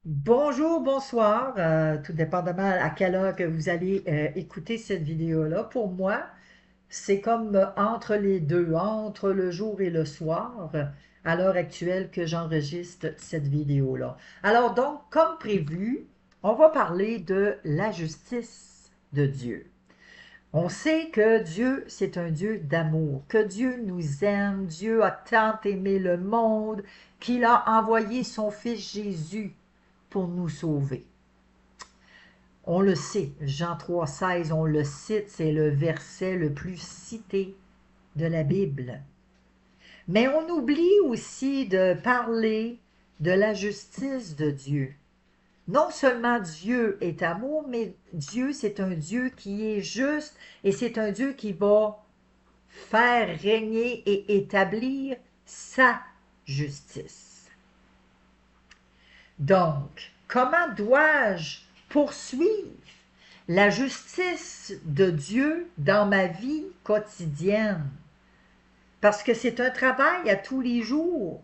Bonjour, bonsoir, tout dépendamment à quelle heure que vous allez écouter cette vidéo-là. Pour moi, c'est comme entre les deux, entre le jour et le soir, à l'heure actuelle que j'enregistre cette vidéo-là. Alors donc, comme prévu, on va parler de la justice de Dieu. On sait que Dieu, c'est un Dieu d'amour, que Dieu nous aime, Dieu a tant aimé le monde qu'il a envoyé son Fils Jésus pour nous sauver. On le sait, Jean 3,16, on le cite, c'est le verset le plus cité de la Bible. Mais on oublie aussi de parler de la justice de Dieu. Non seulement Dieu est amour, mais Dieu, c'est un Dieu qui est juste et c'est un Dieu qui va faire régner et établir sa justice. Donc, comment dois-je poursuivre la justice de Dieu dans ma vie quotidienne? Parce que c'est un travail à tous les jours.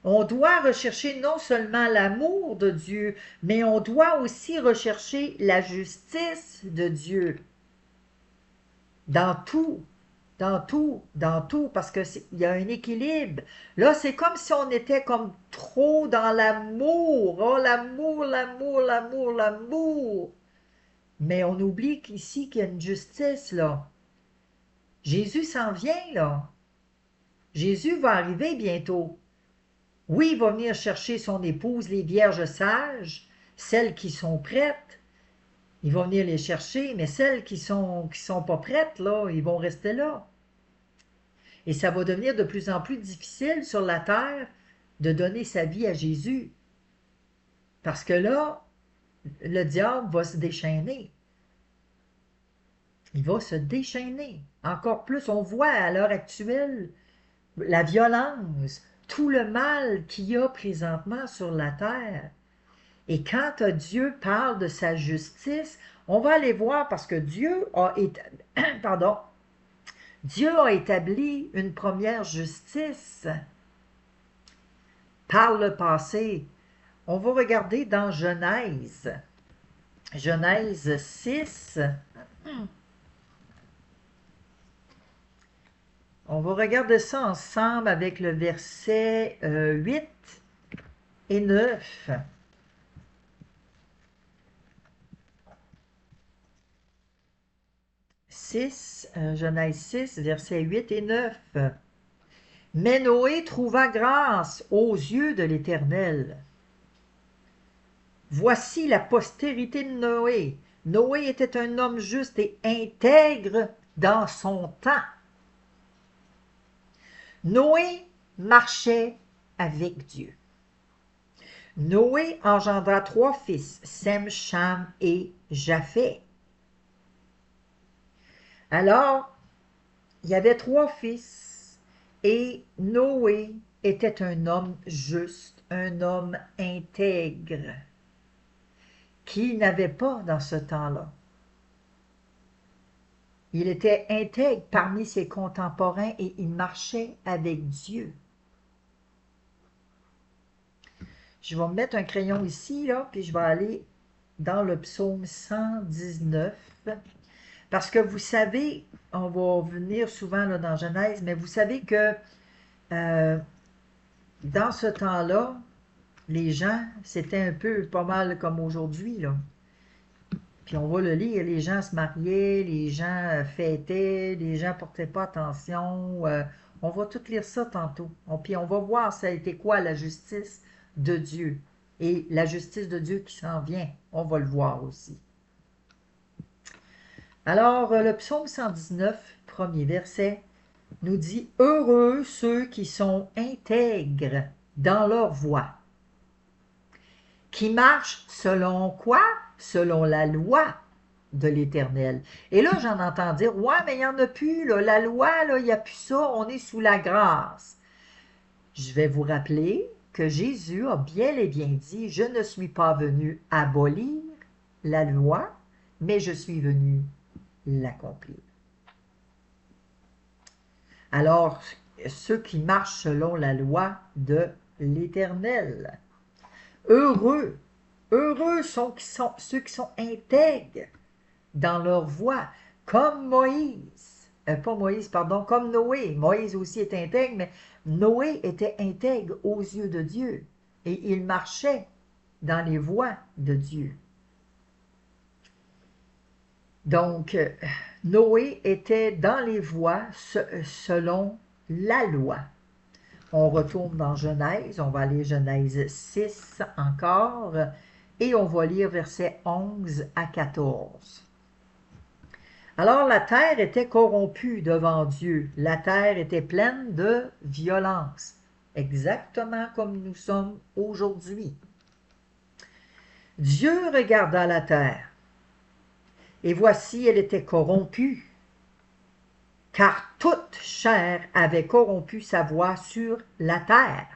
On doit rechercher non seulement l'amour de Dieu, mais on doit aussi rechercher la justice de Dieu dans tout, dans tout, parce qu'il y a un équilibre. Là, c'est comme si on était comme trop dans l'amour. Oh, l'amour, l'amour, l'amour, l'amour. Mais on oublie qu'ici, qu'il y a une justice, là. Jésus s'en vient, là. Jésus va arriver bientôt. Oui, il va venir chercher son épouse, les vierges sages, celles qui sont prêtes. Il va venir les chercher, mais celles qui sont pas prêtes, là, ils vont rester là. Et ça va devenir de plus en plus difficile sur la terre de donner sa vie à Jésus. Parce que là, le diable va se déchaîner. Il va se déchaîner. Encore plus, on voit à l'heure actuelle la violence, tout le mal qu'il y a présentement sur la terre. Et quand Dieu parle de sa justice, on va aller voir parce que pardon, Dieu a établi une première justice par le passé. On va regarder dans Genèse. Genèse 6. On va regarder ça ensemble avec le verset 8 et 9. 6, Genèse 6, versets 8 et 9. Mais Noé trouva grâce aux yeux de l'Éternel. Voici la postérité de Noé. Noé était un homme juste et intègre dans son temps. Noé marchait avec Dieu. Noé engendra 3 fils, Sem, Cham et Japheth. Alors, il y avait 3 fils et Noé était un homme juste, un homme intègre, qui n'avait pas dans ce temps-là. Il était intègre parmi ses contemporains et il marchait avec Dieu. Je vais me mettre un crayon ici, là, puis je vais aller dans le psaume 119. Parce que vous savez, on va venir souvent là, dans Genèse, mais vous savez que euh, dans ce temps-là, les gens, c'était un peu pas mal comme aujourd'hui, là. Puis on va le lire, les gens se mariaient, les gens fêtaient, les gens portaient pas attention. On va tout lire ça tantôt. Puis on va voir ça a été quoi la justice de Dieu. Et la justice de Dieu qui s'en vient, on va le voir aussi. Alors, le psaume 119, premier verset, nous dit « Heureux ceux qui sont intègres dans leur voie, qui marchent selon quoi? Selon la loi de l'Éternel. » Et là, j'en entends dire « Ouais, mais il n'y en a plus, là. La loi, là, il n'y a plus ça, on est sous la grâce. » Je vais vous rappeler que Jésus a bien et bien dit « Je ne suis pas venu abolir la loi, mais je suis venu l'accomplir. » Alors, ceux qui marchent selon la loi de l'Éternel. Heureux, Heureux sont ceux qui sont intègres dans leur voie, comme Moïse. Pas Moïse, pardon, comme Noé. Moïse aussi est intègre, mais Noé était intègre aux yeux de Dieu. Et il marchait dans les voies de Dieu. Donc, Noé était dans les voies selon la loi. On retourne dans Genèse, on va aller Genèse 6 encore, et on va lire versets 11 à 14. Alors la terre était corrompue devant Dieu, la terre était pleine de violence, exactement comme nous sommes aujourd'hui. Dieu regarda la terre, et voici elle était corrompue, car toute chair avait corrompu sa voie sur la terre.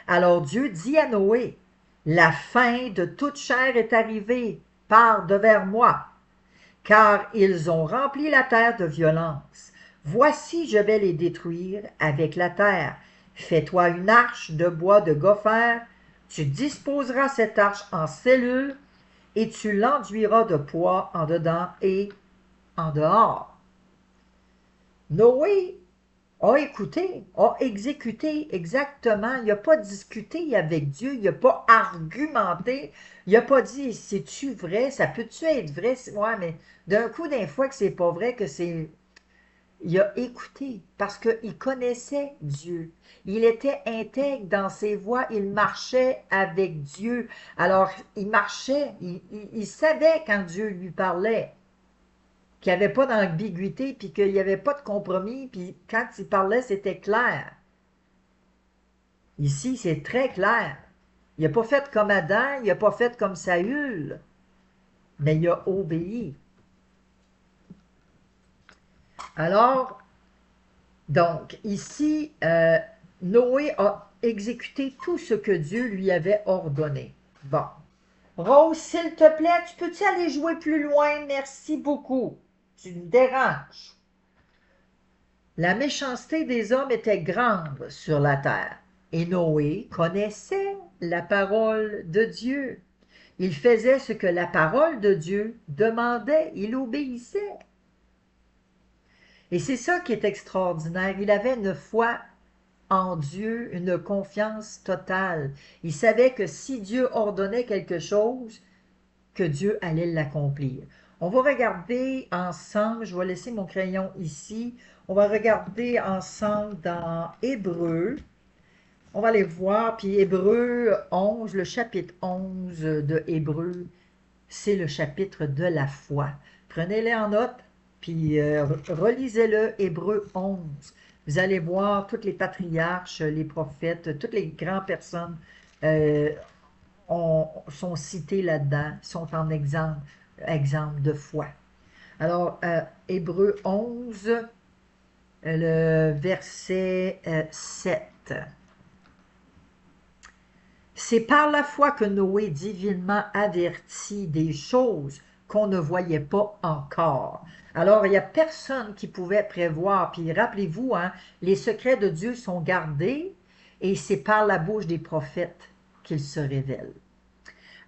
Alors Dieu dit à Noé, la fin de toute chair est arrivée, pars de vers moi, car ils ont rempli la terre de violence. Voici, je vais les détruire avec la terre. Fais-toi une arche de bois de gopher, tu disposeras cette arche en cellules, et tu l'enduiras de poids en dedans et en dehors. Noé a écouté, a exécuté exactement. Il n'a pas discuté avec Dieu, il n'a pas argumenté, il n'a pas dit c'est-tu vrai, ça peut-tu être vrai? Ouais, mais d'un coup, d'un fois que c'est pas vrai, que c'est. Il a écouté parce qu'il connaissait Dieu. Il était intègre dans ses voies, il marchait avec Dieu. Alors, il marchait, il savait quand Dieu lui parlait qu'il n'y avait pas d'ambiguïté, puis qu'il n'y avait pas de compromis, puis quand il parlait, c'était clair. Ici, c'est très clair. Il n'a pas fait comme Adam, il n'a pas fait comme Saül, mais il a obéi. Alors, donc, ici, Noé a exécuté tout ce que Dieu lui avait ordonné. Bon. Rose, s'il te plaît, tu peux-tu aller jouer plus loin? Merci beaucoup. Tu me déranges. La méchanceté des hommes était grande sur la terre, et Noé connaissait la parole de Dieu. Il faisait ce que la parole de Dieu demandait, il obéissait. Et c'est ça qui est extraordinaire. Il avait une foi en Dieu, une confiance totale. Il savait que si Dieu ordonnait quelque chose, que Dieu allait l'accomplir. On va regarder ensemble, je vais laisser mon crayon ici, on va regarder ensemble dans Hébreu, on va aller voir, puis Hébreu 11, le chapitre 11 de Hébreu, c'est le chapitre de la foi. Prenez-les en note, puis relisez-le, Hébreu 11. Vous allez voir tous les patriarches, les prophètes, toutes les grandes personnes sont cités là-dedans, sont en exemple de foi. Alors, Hébreu 11, le verset 7. C'est par la foi que Noé, divinement averti des choses qu'on ne voyait pas encore. Alors, il n'y a personne qui pouvait prévoir. Puis rappelez-vous, hein, les secrets de Dieu sont gardés et c'est par la bouche des prophètes qu'ils se révèlent.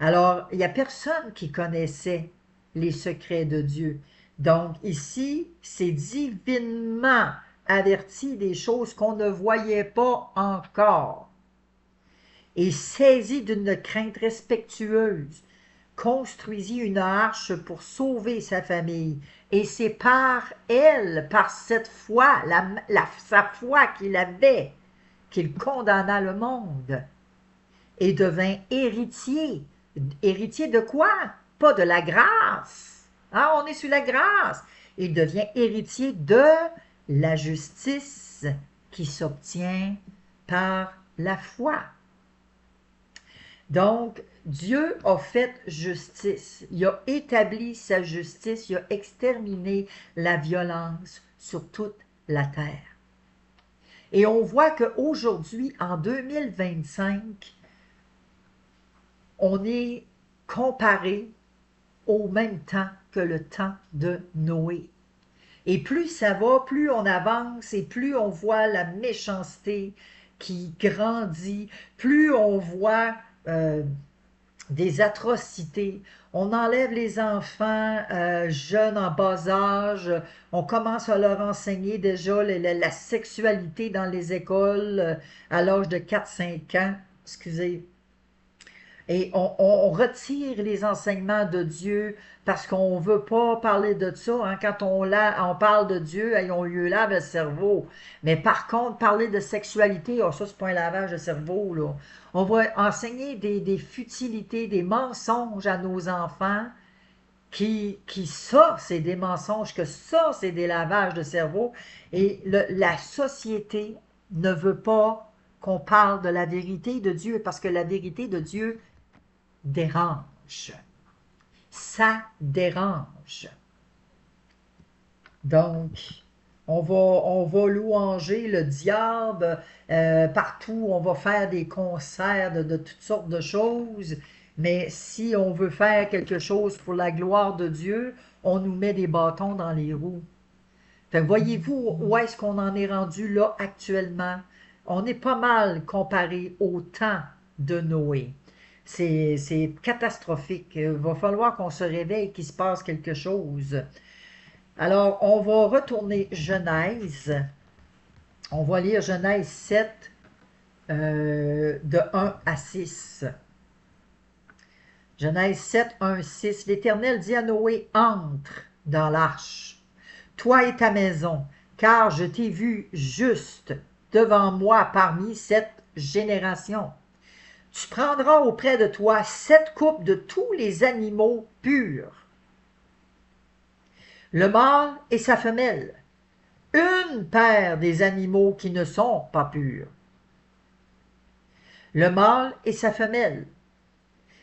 Alors, il n'y a personne qui connaissait les secrets de Dieu. Donc, ici, c'est divinement averti des choses qu'on ne voyait pas encore. Et saisi d'une crainte respectueuse, construisit une arche pour sauver sa famille. Et c'est par elle, par cette foi, sa foi qu'il avait, qu'il condamna le monde et devint héritier. Héritier de quoi? Pas de la grâce. Ah, on est sur la grâce. Il devient héritier de la justice qui s'obtient par la foi. Donc, Dieu a fait justice. Il a établi sa justice. Il a exterminé la violence sur toute la terre. Et on voit qu'aujourd'hui, en 2025, on est comparé au même temps que le temps de Noé. Et plus ça va, plus on avance et plus on voit la méchanceté qui grandit, plus on voit des atrocités. On enlève les enfants jeunes en bas âge. On commence à leur enseigner déjà la sexualité dans les écoles à l'âge de 4 5 ans. Excusez. Et on retire les enseignements de Dieu parce qu'on ne veut pas parler de ça. Hein. Quand on parle de Dieu, hey, on lui lave le cerveau. Mais par contre, parler de sexualité, oh, ça, c'est pas un lavage de cerveau, là. On va enseigner des futilités, des mensonges à nos enfants, ça, c'est des mensonges, que ça, c'est des lavages de cerveau. Et la société ne veut pas qu'on parle de la vérité de Dieu, parce que la vérité de Dieu dérange. Ça dérange. Donc, on va louanger le diable partout, on va faire des concerts de toutes sortes de choses, mais si on veut faire quelque chose pour la gloire de Dieu, on nous met des bâtons dans les roues. Fait que voyez-vous où est-ce qu'on en est rendu là actuellement? On est pas mal comparé au temps de Noé. C'est catastrophique. Il va falloir qu'on se réveille, qu'il se passe quelque chose. Alors, on va retourner Genèse. On va lire Genèse 7, de 1 à 6. Genèse 7, 1, 6. L'Éternel dit à Noé, entre dans l'arche, toi et ta maison, car je t'ai vu juste devant moi parmi cette génération. Tu prendras auprès de toi 7 coupes de tous les animaux purs, le mâle et sa femelle, une paire des animaux qui ne sont pas purs, le mâle et sa femelle,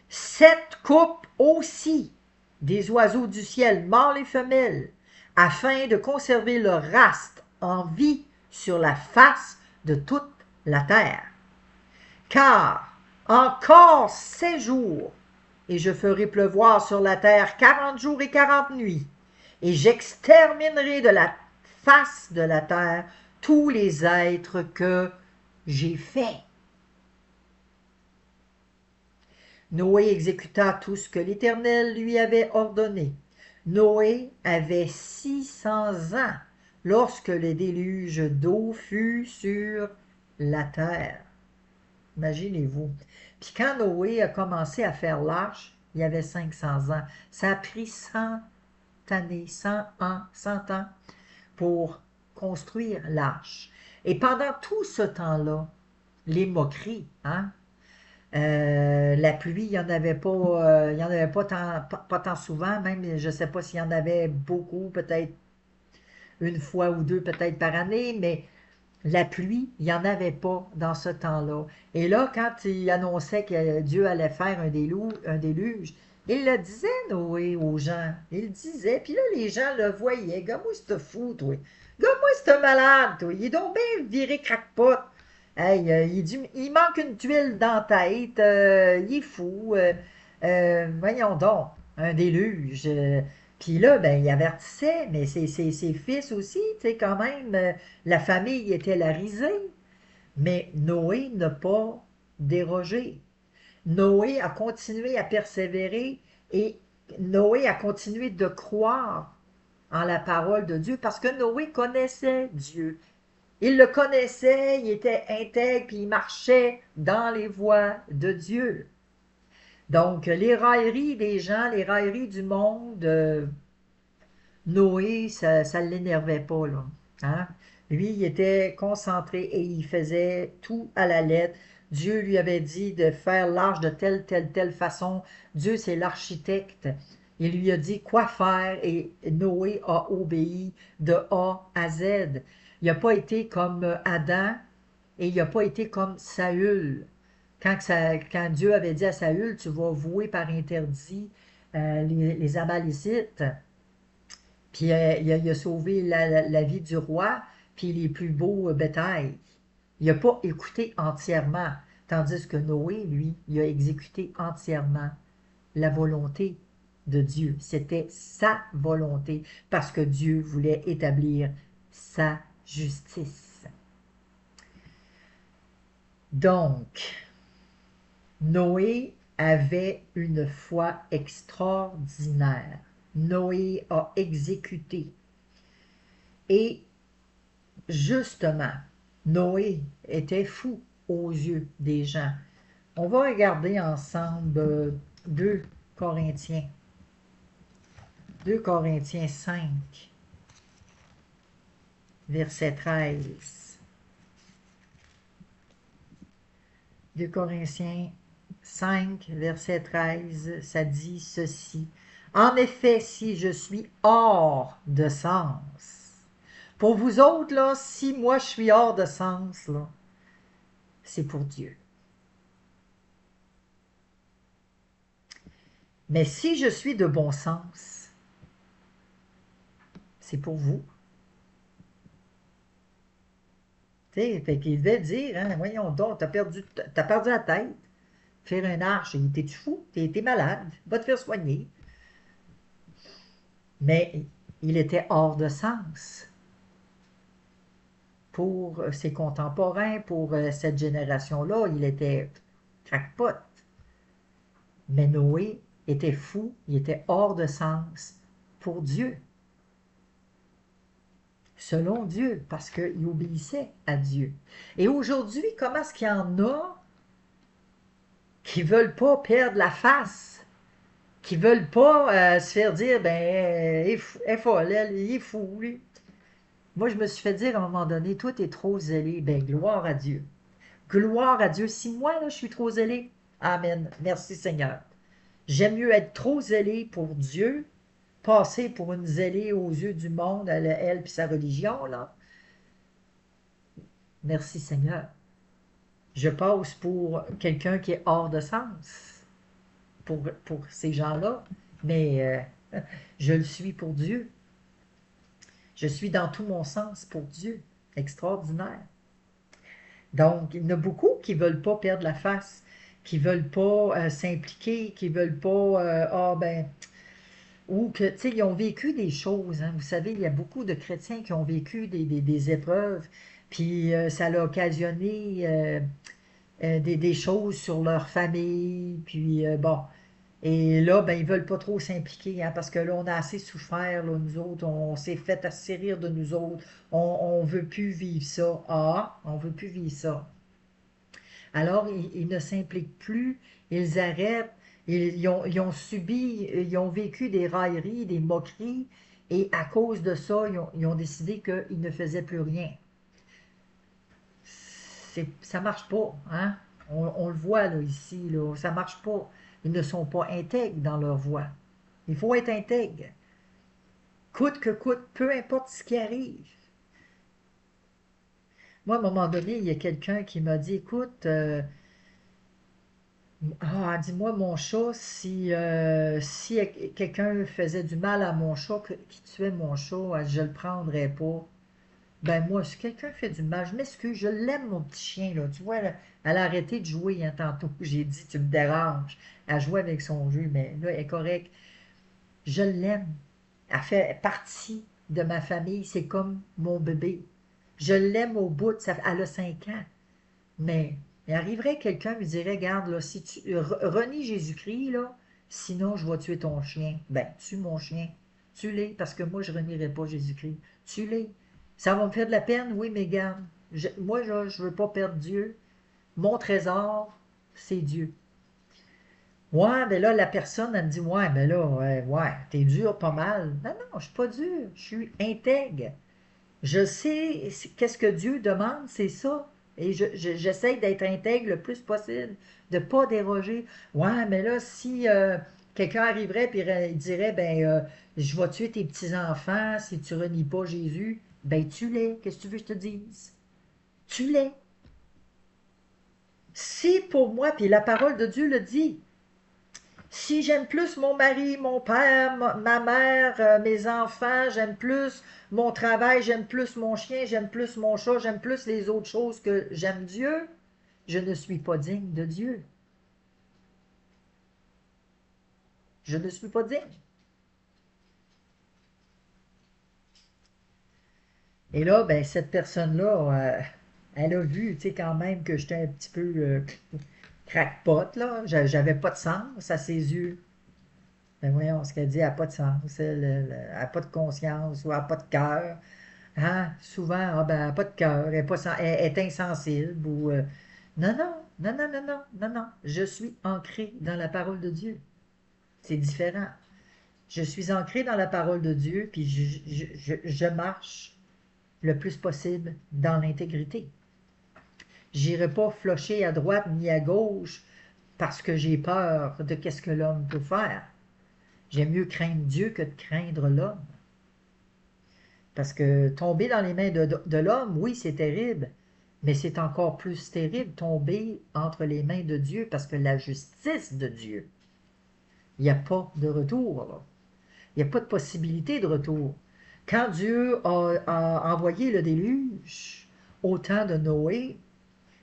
7 coupes aussi des oiseaux du ciel, mâles et femelles, afin de conserver leur race en vie sur la face de toute la terre. Car encore 7 jours, et je ferai pleuvoir sur la terre 40 jours et 40 nuits, et j'exterminerai de la face de la terre tous les êtres que j'ai faits. Noé exécuta tout ce que l'Éternel lui avait ordonné. Noé avait 600 ans lorsque le déluge d'eau fut sur la terre. Imaginez-vous. Puis quand Noé a commencé à faire l'arche, il y avait 500 ans. Ça a pris 100 années, 100 ans, 100 ans pour construire l'arche. Et pendant tout ce temps-là, les moqueries, hein? La pluie, il n'y en avait pas, il y en avait pas tant souvent, même je ne sais pas s'il y en avait beaucoup, peut-être une fois ou deux, peut-être par année, mais la pluie, il n'y en avait pas dans ce temps-là. Et là, quand il annonçait que Dieu allait faire un déluge, il le disait, Noé, aux gens. Il le disait, puis là, les gens le voyaient. Gars-moi, c'est fou, toi. Gars-moi, c'est malade, toi. Il est donc bien viré crackpot. Hey, il manque une tuile dans la tête. Il est fou. Voyons donc, un déluge. Puis là, ben, il avertissait, mais ses fils aussi, tu sais, quand même, la famille était la risée. Mais Noé n'a pas dérogé. Noé a continué à persévérer et Noé a continué de croire en la parole de Dieu parce que Noé connaissait Dieu. Il le connaissait, il était intègre, puis il marchait dans les voies de Dieu. Donc, les railleries des gens, les railleries du monde, Noé, ça ne l'énervait pas, là. Hein? Lui, il était concentré et il faisait tout à la lettre. Dieu lui avait dit de faire l'arche de telle façon. Dieu, c'est l'architecte. Il lui a dit quoi faire et Noé a obéi de A à Z. Il n'a pas été comme Adam et il n'a pas été comme Saül. Quand Dieu avait dit à Saül, tu vas vouer par interdit les Amalécites, puis il a sauvé la vie du roi, puis les plus beaux bétails. Il n'a pas écouté entièrement, tandis que Noé, lui, il a exécuté entièrement la volonté de Dieu. C'était sa volonté, parce que Dieu voulait établir sa justice. Donc, Noé avait une foi extraordinaire. Noé a exécuté. Et justement, Noé était fou aux yeux des gens. On va regarder ensemble 2 Corinthiens. 2 Corinthiens 5, verset 13. 2 Corinthiens 5, verset 13, ça dit ceci. En effet, si je suis hors de sens, pour vous autres, là, si moi je suis hors de sens, là, c'est pour Dieu. Mais si je suis de bon sens, c'est pour vous. Tu sais, fait qu'il devait dire, hein, voyons donc, t'as perdu la tête. Faire un arche, t'es-tu fou? T'es malade, va te faire soigner. Mais il était hors de sens pour ses contemporains, pour cette génération-là. Il était crackpot. Mais Noé était fou, il était hors de sens pour Dieu. Selon Dieu, parce qu'il obéissait à Dieu. Et aujourd'hui, comment est-ce qu'il y en a qui ne veulent pas perdre la face, qui ne veulent pas se faire dire, ben, il est folle, il est fou, lui. Moi, je me suis fait dire à un moment donné, toi, tu es trop zélé. Ben, gloire à Dieu. Gloire à Dieu. Si moi, là, je suis trop zélé, amen. Merci Seigneur. J'aime mieux être trop zélé pour Dieu, passer pour une zélée aux yeux du monde, elle puis sa religion, là. Merci Seigneur. Je passe pour quelqu'un qui est hors de sens pour ces gens-là, mais je le suis pour Dieu. Je suis dans tout mon sens pour Dieu. Extraordinaire. Donc, il y en a beaucoup qui ne veulent pas perdre la face, qui ne veulent pas s'impliquer, qui ne veulent pas, ou que, tu sais, ils ont vécu des choses. Hein. Vous savez, il y a beaucoup de chrétiens qui ont vécu des épreuves, puis ça a occasionné des choses sur leur famille, puis bon. Et là, ben, ils ne veulent pas trop s'impliquer, hein, parce que là, on a assez souffert, là, nous autres, on s'est fait assez rire de nous autres, on ne veut plus vivre ça. Ah, on ne veut plus vivre ça. Alors, ils ne s'impliquent plus, ils arrêtent, ils ont subi, ils ont vécu des railleries, des moqueries, et à cause de ça, ils ont décidé qu'ils ne faisaient plus rien. Ça marche pas, hein? On le voit là, ici, là, ça marche pas. Ils ne sont pas intègres dans leur voie. Il faut être intègre. Coûte que coûte, peu importe ce qui arrive. Moi, à un moment donné, il y a quelqu'un qui m'a dit, écoute, dis-moi mon chat, si quelqu'un faisait du mal à mon chat, qui tuait mon chat, je le prendrais pas. Ben moi, si quelqu'un fait du mal, je m'excuse, je l'aime mon petit chien, là. Tu vois, là, elle a arrêté de jouer hein, tantôt. J'ai dit, tu me déranges. Elle jouait avec son jeu, mais là, elle est correcte. Je l'aime. Elle fait partie de ma famille. C'est comme mon bébé. Je l'aime au bout. Elle a 5 ans. Mais il arriverait quelqu'un qui me dirait, regarde, là, si tu renies Jésus-Christ, là, sinon je vais tuer ton chien. Ben, tue mon chien. Tue-les, parce que moi, je renierai pas Jésus-Christ. Tue-les. Ça va me faire de la peine, oui, mais garde. Moi, là, je veux pas perdre Dieu. Mon trésor, c'est Dieu. Ouais, mais là, la personne, elle me dit, ouais, mais là, ouais, t'es dur pas mal. Non, non, je suis pas dur. Je suis intègre. Je sais qu'est-ce que Dieu demande, c'est ça. Et j'essaie d'être intègre le plus possible, de ne pas déroger. Ouais, mais là, si quelqu'un arriverait et il dirait, ben, je vais tuer tes petits-enfants si tu renies pas Jésus, ben, tue-les. Qu'est-ce que tu veux que je te dise? Tue-les. Si pour moi, puis la parole de Dieu le dit, si j'aime plus mon mari, mon père, ma mère, mes enfants, j'aime plus mon travail, j'aime plus mon chien, j'aime plus mon chat, j'aime plus les autres choses que j'aime Dieu, je ne suis pas digne de Dieu. Je ne suis pas digne. Et là, ben, cette personne-là, elle a vu, tu sais, quand même que j'étais un petit peu crackpot, là. J'avais pas de sens à ses yeux. Ben voyons, ce qu'elle dit, elle n'a pas de sens. Elle n'a pas de conscience ou elle n'a pas de cœur. Hein? Souvent, ah ben, elle n'a pas de cœur, elle est insensible. Ou, non, non, non, non, non, non, non, non. Je suis ancré dans la parole de Dieu. C'est différent. Je suis ancré dans la parole de Dieu, puis je marche le plus possible dans l'intégrité. J'irai pas flocher à droite ni à gauche parce que j'ai peur de qu'est-ce que l'homme peut faire. J'aime mieux craindre Dieu que de craindre l'homme. Parce que tomber dans les mains de l'homme, oui, c'est terrible, mais c'est encore plus terrible tomber entre les mains de Dieu parce que la justice de Dieu, il n'y a pas de retour, là. Il n'y a pas de possibilité de retour. Quand Dieu a envoyé le déluge au temps de Noé,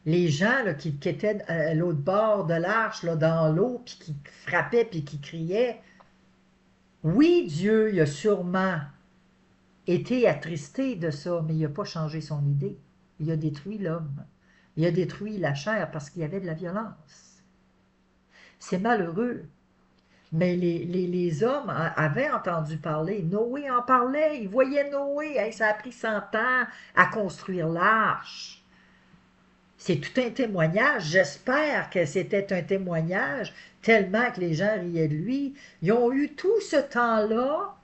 les gens là, qui étaient à l'autre bord de l'arche, là, dans l'eau, puis qui frappaient, puis qui criaient, oui, Dieu, il a sûrement été attristé de ça, mais il n'a pas changé son idée. Il a détruit l'homme. Il a détruit la chair parce qu'il y avait de la violence. C'est malheureux. Mais les hommes avaient entendu parler. Noé en parlait. Ils voyaient Noé. Hey, ça a pris 100 ans à construire l'arche. C'est tout un témoignage. J'espère que c'était un témoignage tellement que les gens riaient de lui. Ils ont eu tout ce temps-là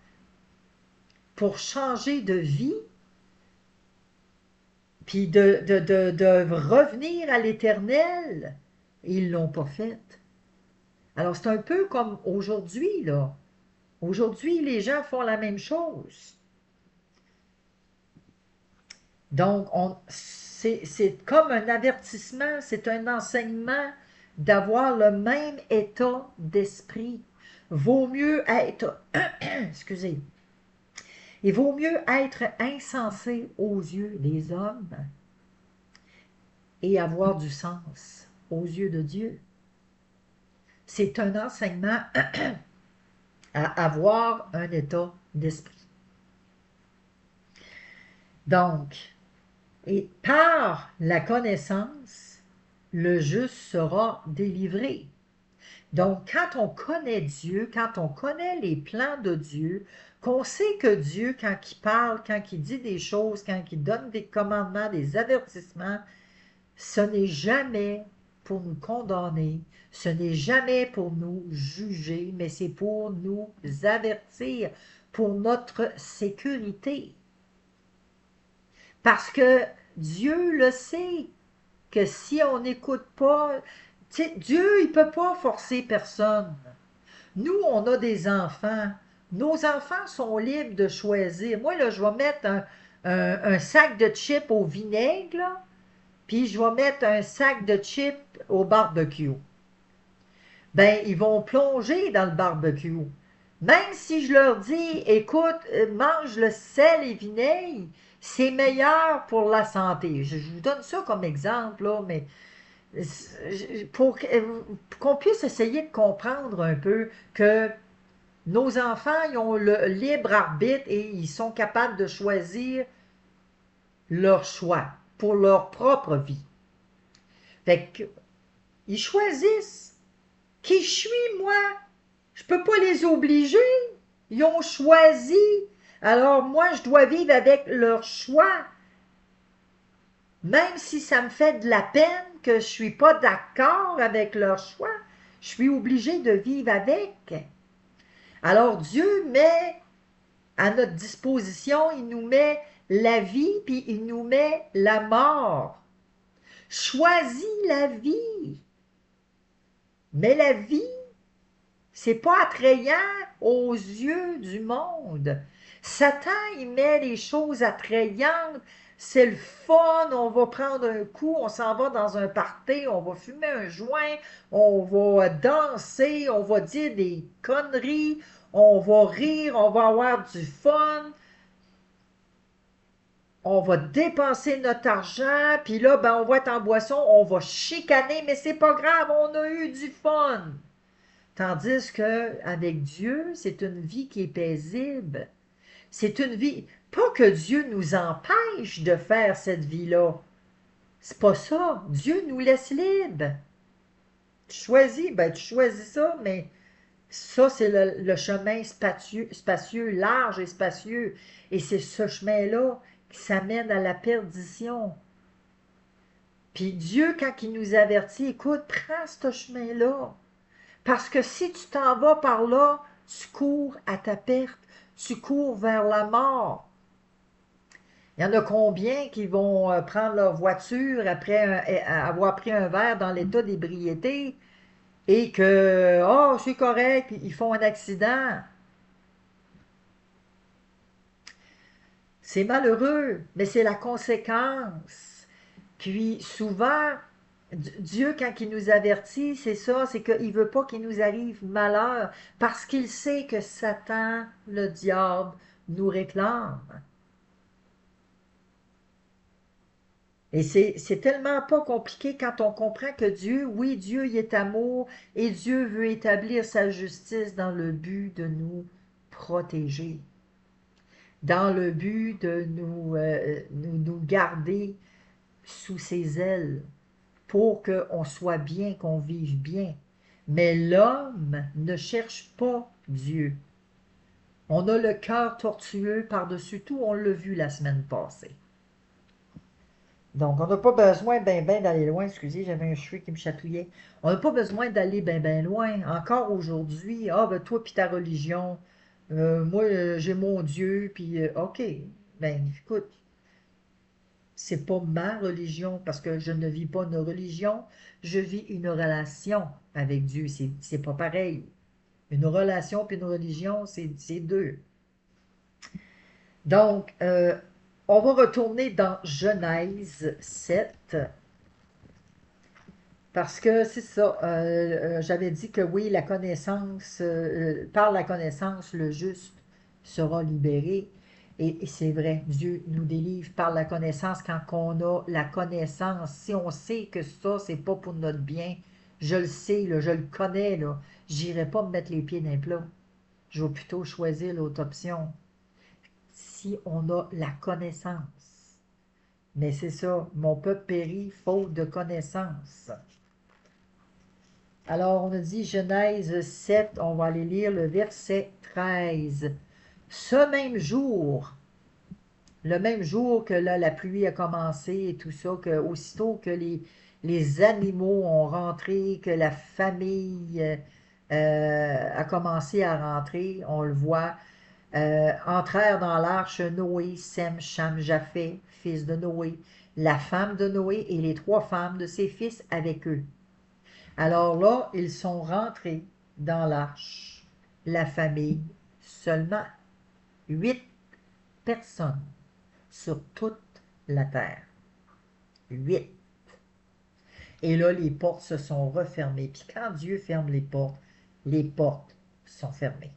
pour changer de vie, puis de revenir à l'Éternel. Ils ne l'ont pas fait. Alors, c'est un peu comme aujourd'hui, là. Aujourd'hui, les gens font la même chose. Donc, c'est comme un avertissement, c'est un enseignement d'avoir le même état d'esprit. Vaut mieux être, excusez, il vaut mieux être insensé aux yeux des hommes et avoir du sens aux yeux de Dieu. C'est un enseignement à avoir un état d'esprit. Donc, et par la connaissance, le juste sera délivré. Donc, quand on connaît Dieu, quand on connaît les plans de Dieu, qu'on sait que Dieu, quand il parle, quand il dit des choses, quand il donne des commandements, des avertissements, ce n'est jamais pour nous condamner, ce n'est jamais pour nous juger, mais c'est pour nous avertir, pour notre sécurité. Parce que Dieu le sait, que si on n'écoute pas, Dieu, il ne peut pas forcer personne. Nous, on a des enfants. Nos enfants sont libres de choisir. Moi, là, je vais mettre un sac de chips au vinaigre, là, puis je vais mettre un sac de chips au barbecue. Ben, ils vont plonger dans le barbecue. Même si je leur dis, écoute, mange le sel et vinaigre, c'est meilleur pour la santé. Je vous donne ça comme exemple, là, mais pour qu'on puisse essayer de comprendre un peu que nos enfants, ils ont le libre arbitre et ils sont capables de choisir leur choix pour leur propre vie. Fait que, ils choisissent. Qui je suis, moi? Je peux pas les obliger. Ils ont choisi. Alors moi, je dois vivre avec leur choix. Même si ça me fait de la peine que je ne suis pas d'accord avec leur choix, je suis obligé de vivre avec. Alors Dieu met à notre disposition, il nous met la vie, puis il nous met la mort. Choisis la vie. Mais la vie, c'est pas attrayant aux yeux du monde. Satan, il met les choses attrayantes. C'est le fun, on va prendre un coup, on s'en va dans un party, on va fumer un joint, on va danser, on va dire des conneries, on va rire, on va avoir du fun. On va dépenser notre argent, puis là, ben, on va être en boisson, on va chicaner, mais c'est pas grave, on a eu du fun. Tandis que avec Dieu, c'est une vie qui est paisible. C'est une vie, pas que Dieu nous empêche de faire cette vie-là. C'est pas ça. Dieu nous laisse libres. ben tu choisis ça, mais ça, c'est le chemin spacieux, large et spacieux. Et c'est ce chemin-là qui s'amène à la perdition. Puis Dieu, quand il nous avertit, écoute, prends ce chemin-là. Parce que si tu t'en vas par là, tu cours à ta perte, tu cours vers la mort. Il y en a combien qui vont prendre leur voiture après avoir pris un verre dans l'état d'ébriété et que, oh, c'est correct, ils font un accident. C'est malheureux, mais c'est la conséquence. Puis souvent, Dieu, quand il nous avertit, c'est ça, c'est qu'il ne veut pas qu'il nous arrive malheur, parce qu'il sait que Satan, le diable, nous réclame. Et c'est tellement pas compliqué quand on comprend que Dieu, oui, Dieu, il est amour, et Dieu veut établir sa justice dans le but de nous protéger, dans le but de nous garder sous ses ailes, pour qu'on soit bien, qu'on vive bien. Mais l'homme ne cherche pas Dieu. On a le cœur tortueux par-dessus tout, on l'a vu la semaine passée. Donc, on n'a pas besoin ben d'aller loin. Excusez, j'avais un cheveu qui me chatouillait. On n'a pas besoin d'aller ben loin. Encore aujourd'hui, ah, ben toi puis ta religion, moi, j'ai mon Dieu, puis OK. Ben, écoute, c'est pas ma religion, parce que je ne vis pas une religion, je vis une relation avec Dieu. C'est pas pareil. Une relation puis une religion, c'est deux. Donc, on va retourner dans Genèse 7, parce que c'est ça, j'avais dit que oui, la connaissance, par la connaissance, le juste sera libéré. Et c'est vrai, Dieu nous délivre par la connaissance quand on a la connaissance. Si on sait que ça, c'est pas pour notre bien, je le sais, là, je le connais, là, j'irai pas me mettre les pieds dans les plats. Je vais plutôt choisir l'autre option. Si on a la connaissance. Mais c'est ça, mon peuple périt faute de connaissance. Alors, on a dit Genèse 7, on va aller lire le verset 13. Ce même jour, le même jour que là, la pluie a commencé et tout ça, que aussitôt que les animaux ont rentré, que la famille a commencé à rentrer, on le voit, entrèrent dans l'arche Noé, Sem, Cham, Japheth, fils de Noé, la femme de Noé et les trois femmes de ses fils avec eux. Alors là, ils sont rentrés dans l'arche, la famille, seulement 8 personnes sur toute la terre. 8. Et là, les portes se sont refermées. Puis quand Dieu ferme les portes sont fermées.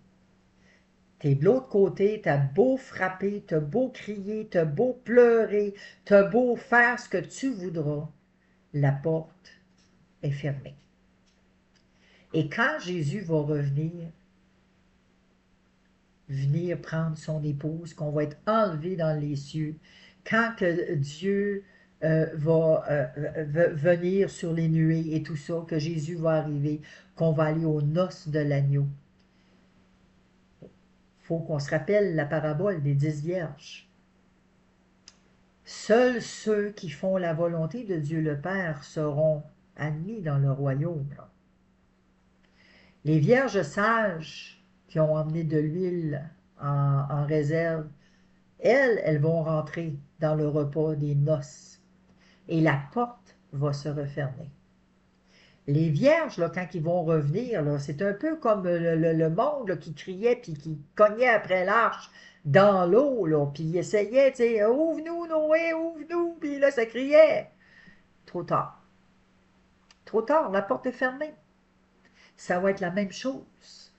T'es de l'autre côté, t'as beau frapper, t'as beau crier, t'as beau pleurer, t'as beau faire ce que tu voudras, la porte est fermée. Et quand Jésus va venir prendre son épouse, qu'on va être enlevé dans les cieux, quand que Dieu va venir sur les nuées et tout ça, que Jésus va arriver, qu'on va aller aux noces de l'agneau. Il faut qu'on se rappelle la parabole des 10 vierges. Seuls ceux qui font la volonté de Dieu le Père seront admis dans le royaume. Les vierges sages qui ont emmené de l'huile en réserve, elles vont rentrer dans le repas des noces et la porte va se refermer. Les vierges, là, quand ils vont revenir, c'est un peu comme le monde là, qui criait puis qui cognait après l'arche dans l'eau, puis il essayait, tu sais, ouvre-nous, Noé, ouvre-nous, puis là, ça criait. Trop tard. Trop tard, la porte est fermée. Ça va être la même chose.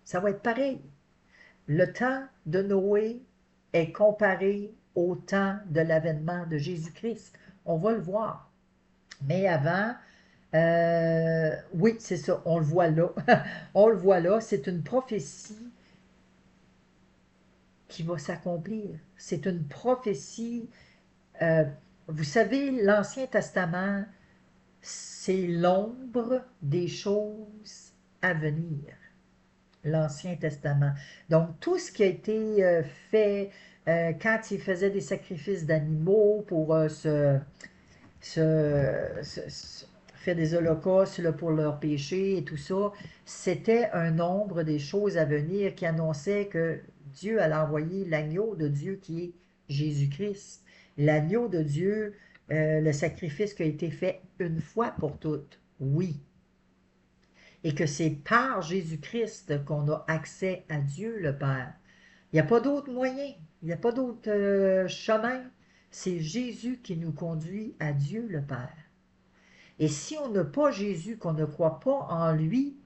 Ça va être pareil. Le temps de Noé est comparé au temps de l'avènement de Jésus-Christ. On va le voir. Mais avant, oui, c'est ça, on le voit là. On le voit là, c'est une prophétie qui va s'accomplir. C'est une prophétie, vous savez, l'Ancien Testament, c'est l'ombre des choses à venir, l'Ancien Testament. Donc, tout ce qui a été fait quand il faisait des sacrifices d'animaux pour faire des holocaustes là, pour leurs péchés et tout ça, c'était un nombre des choses à venir qui annonçait que Dieu allait envoyer l'agneau de Dieu qui est Jésus-Christ. L'agneau de Dieu, le sacrifice qui a été fait une fois pour toutes, oui. Et que c'est par Jésus-Christ qu'on a accès à Dieu le Père. Il n'y a pas d'autre moyen, il n'y a pas d'autre chemin. C'est Jésus qui nous conduit à Dieu le Père. Et si on n'a pas Jésus, qu'on ne croit pas en lui,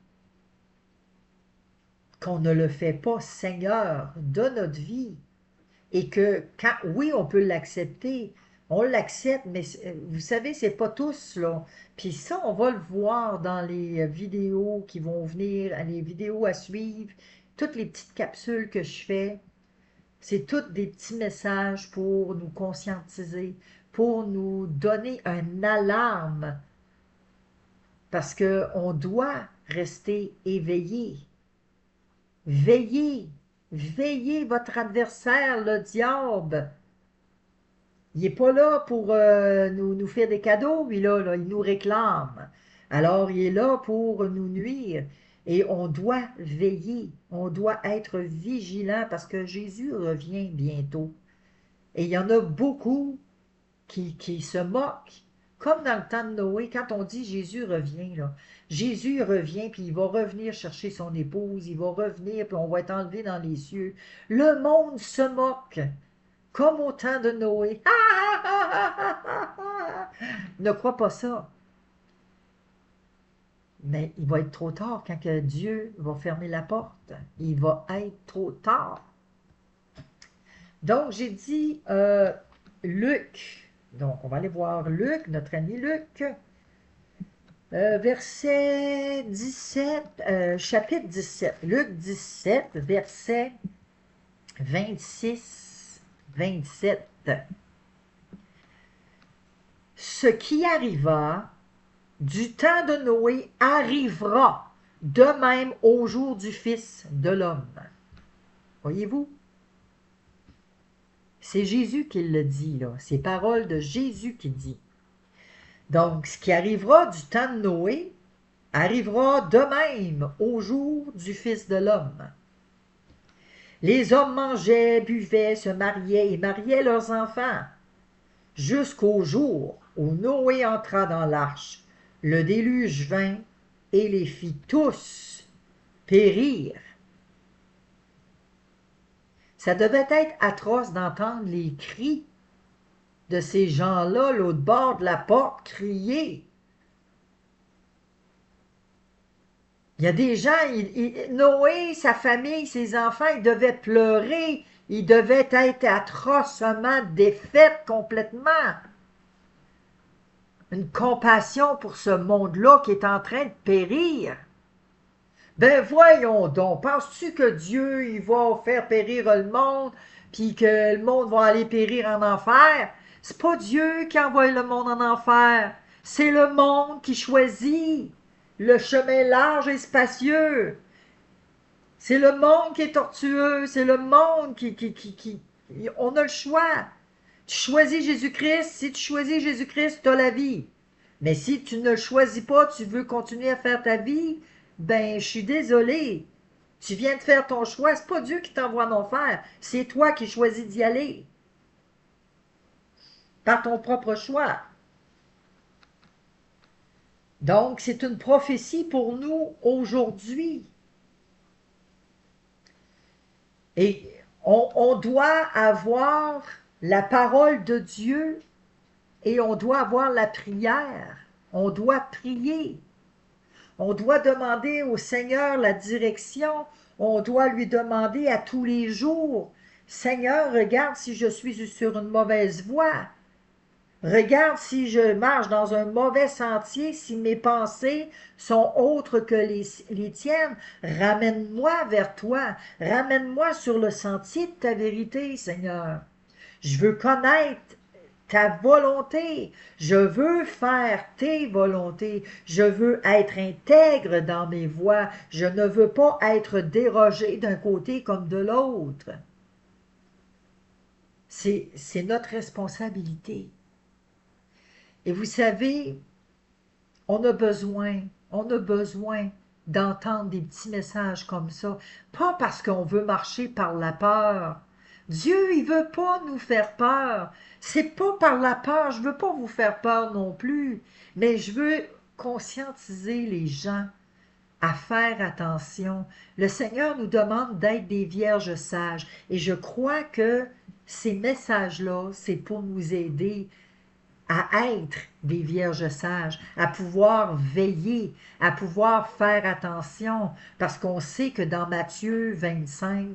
qu'on ne le fait pas Seigneur de notre vie, et que, quand, oui, on peut l'accepter, on l'accepte, mais vous savez, c'est pas tous, là. Puis ça, on va le voir dans les vidéos qui vont venir, les vidéos à suivre, toutes les petites capsules que je fais, c'est toutes des petits messages pour nous conscientiser, pour nous donner un alarme parce qu'on doit rester éveillé. Veillez, veillez votre adversaire, le diable. Il n'est pas là pour nous faire des cadeaux, lui, là, il nous réclame. Alors, il est là pour nous nuire. Et on doit veiller, on doit être vigilant parce que Jésus revient bientôt. Et il y en a beaucoup qui se moquent. Comme dans le temps de Noé, quand on dit Jésus revient, là, Jésus revient, puis il va revenir chercher son épouse, il va revenir, puis on va être enlevé dans les cieux. Le monde se moque, comme au temps de Noé. Ne crois pas ça. Mais il va être trop tard quand que Dieu va fermer la porte. Il va être trop tard. Donc, j'ai dit Luc. Donc, on va aller voir Luc, notre ami Luc. Verset 17, chapitre 17. Luc 17, verset 26, 27. Ce qui arriva du temps de Noé arrivera de même au jour du Fils de l'homme. Voyez-vous? C'est Jésus qui le dit, là. C'est paroles de Jésus qui dit. Donc, ce qui arrivera du temps de Noé arrivera de même au jour du Fils de l'homme. Les hommes mangeaient, buvaient, se mariaient et mariaient leurs enfants, jusqu'au jour où Noé entra dans l'arche. Le déluge vint et les fit tous périr. Ça devait être atroce d'entendre les cris de ces gens-là, l'autre bord de la porte, crier. Il y a des gens, Noé, sa famille, ses enfants, ils devaient pleurer, ils devaient être atrocement défaits complètement. Une compassion pour ce monde-là qui est en train de périr. Ben voyons donc, penses-tu que Dieu, il va faire périr le monde, puis que le monde va aller périr en enfer? C'est pas Dieu qui envoie le monde en enfer, c'est le monde qui choisit le chemin large et spacieux. C'est le monde qui est tortueux, c'est le monde qui... On a le choix. Tu choisis Jésus-Christ, si tu choisis Jésus-Christ, tu as la vie. Mais si tu ne le choisis pas, tu veux continuer à faire ta vie, ben, je suis désolé. Tu viens de faire ton choix, c'est pas Dieu qui t'envoie en enfer, c'est toi qui choisis d'y aller. Par ton propre choix. Donc, c'est une prophétie pour nous aujourd'hui. Et on doit avoir la parole de Dieu et on doit avoir la prière. On doit prier. On doit demander au Seigneur la direction. On doit lui demander à tous les jours, Seigneur, regarde si je suis sur une mauvaise voie. Regarde si je marche dans un mauvais sentier, si mes pensées sont autres que les tiennes. Ramène-moi vers toi. Ramène-moi sur le sentier de ta vérité, Seigneur. Je veux connaître ta volonté. Je veux faire tes volontés. Je veux être intègre dans mes voies. Je ne veux pas être dérogé d'un côté comme de l'autre. C'est notre responsabilité. Et vous savez, on a besoin d'entendre des petits messages comme ça. Pas parce qu'on veut marcher par la peur. Dieu, il veut pas nous faire peur. C'est pas par la peur. Je veux pas vous faire peur non plus. Mais je veux conscientiser les gens à faire attention. Le Seigneur nous demande d'être des vierges sages. Et je crois que ces messages-là, c'est pour nous aider à être des vierges sages, à pouvoir veiller, à pouvoir faire attention, parce qu'on sait que dans Matthieu 25,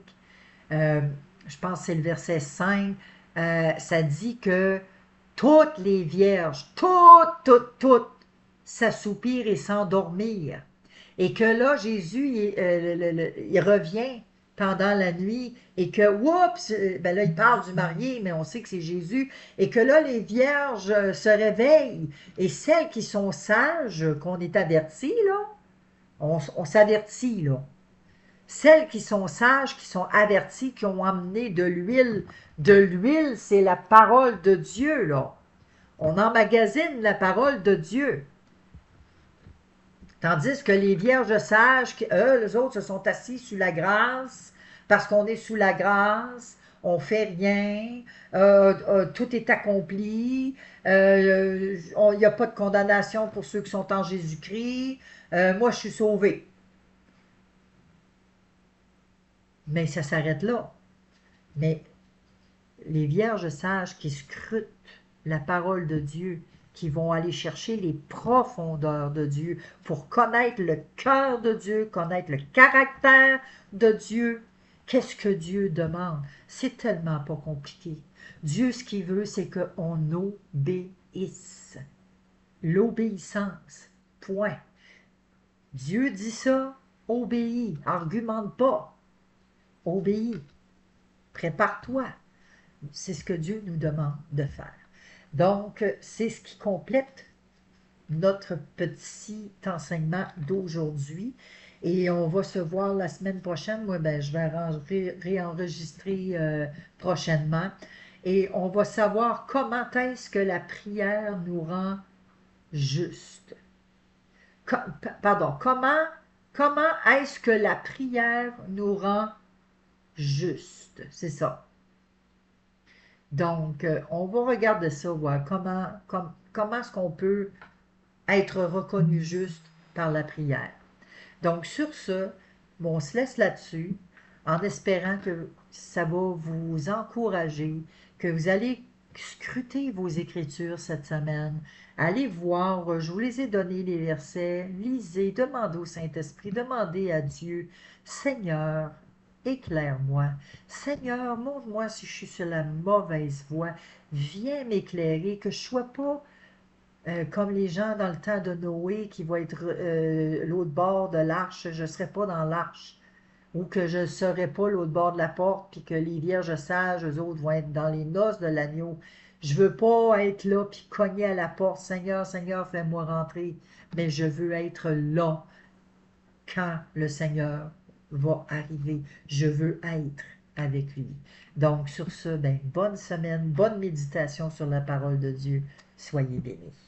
euh, je pense que c'est le verset 5, ça dit que toutes les vierges, toutes, s'assoupirent et s'endormirent. Et que là, Jésus, il revient pendant la nuit et que, oups, ben là, il parle du marié, mais on sait que c'est Jésus, et que là, les vierges se réveillent, et celles qui sont sages, qu'on est avertis, là, on s'avertit, là. Celles qui sont sages, qui sont averties, qui ont emmené de l'huile. De l'huile, c'est la parole de Dieu, là. On emmagasine la parole de Dieu. Tandis que les vierges sages, eux, les autres se sont assis sous la grâce, parce qu'on est sous la grâce, on fait rien, tout est accompli, il n'y a pas de condamnation pour ceux qui sont en Jésus-Christ, moi je suis sauvé. Mais ça s'arrête là. Mais les vierges sages qui scrutent la parole de Dieu, qui vont aller chercher les profondeurs de Dieu pour connaître le cœur de Dieu, connaître le caractère de Dieu. Qu'est-ce que Dieu demande? C'est tellement pas compliqué. Dieu, ce qu'il veut, c'est qu'on obéisse. L'obéissance. Point. Dieu dit ça, obéis. Argumente pas. Obéis. Prépare-toi. C'est ce que Dieu nous demande de faire. Donc, c'est ce qui complète notre petit enseignement d'aujourd'hui. Et on va se voir la semaine prochaine. Moi, ben, je vais réenregistrer prochainement. Et on va savoir comment est-ce que la prière nous rend juste. Pardon, comment est-ce que la prière nous rend juste? C'est ça. Donc, on va regarder ça, voir comment est-ce qu'on peut être reconnu juste par la prière. Donc, sur ce, bon, on se laisse là-dessus, en espérant que ça va vous encourager, que vous allez scruter vos Écritures cette semaine. Allez voir, je vous les ai donnés les versets, lisez, demandez au Saint-Esprit, demandez à Dieu, Seigneur, éclaire-moi. Seigneur, montre-moi si je suis sur la mauvaise voie. Viens m'éclairer, que je ne sois pas comme les gens dans le temps de Noé qui vont être l'autre bord de l'arche, je ne serai pas dans l'arche. Ou que je ne serai pas l'autre bord de la porte, puis que les vierges sages, eux autres, vont être dans les noces de l'agneau. Je ne veux pas être là, puis cogner à la porte. Seigneur, Seigneur, fais-moi rentrer. Mais je veux être là quand le Seigneur va arriver. Je veux être avec lui. Donc, sur ce, ben, bonne semaine, bonne méditation sur la parole de Dieu. Soyez bénis.